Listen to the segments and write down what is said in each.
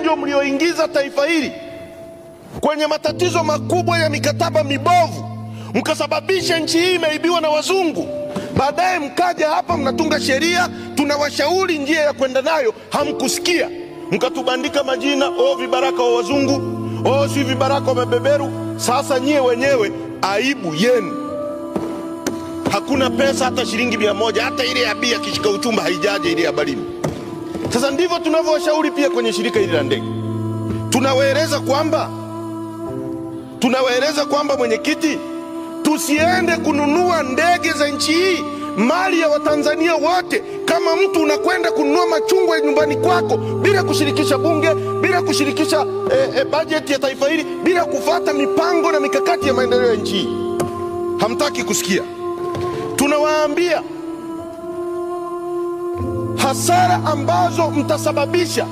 ndio mlioingiza taifa hili kwenye matatizo makubwa ya mikataba mibovu, mkasababisha nchi hii imeibiwa na wazungu. Baadaye mkaja hapa mnatunga sheria, tunawashauri njia ya kwenda nayo, hamkusikia. Mkatubandika majina, vibaraka wa wazungu, si vibaraka wa mabeberu. Sasa nyie wenyewe aibu yenu. Hakuna pesa hata shilingi 100, hata ile ya bia kishika uchumba haijaje ile ya balini. Sasa ndivyo tunavyowashauri pia kwenye shirika hili la ndege. Tunawaeleza kwamba mwenyekiti, tusiende kununua ndege za nchi hii, mali ya Watanzania wote. Kama mtu unakwenda kununua machungwa nyumbani kwako bila kushirikisha bunge, bila kushirikisha bajeti ya taifa hili, bila kufuata mipango na mikakati ya maendeleo ya nchi hii, hamtaki kusikia. Tunawaambia hasara ambazo mtasababisha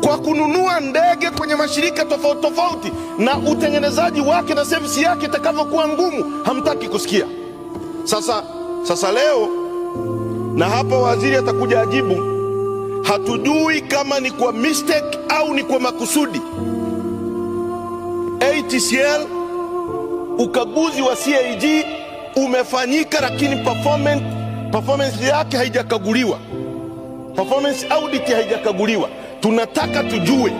kwa kununua ndege kwenye mashirika tofauti tofauti, na utengenezaji wake na service yake itakavyokuwa ngumu, hamtaki kusikia. Sasa leo, na hapa waziri atakuja ajibu, hatujui kama ni kwa mistake au ni kwa makusudi. ATCL, ukaguzi wa CAG umefanyika, lakini performance yake haijakaguliwa. Performance audit haijakaguliwa. Tunataka tujue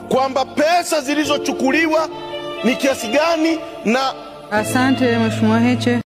kwamba pesa zilizochukuliwa ni kiasi gani na... Asante Mheshimiwa Heche.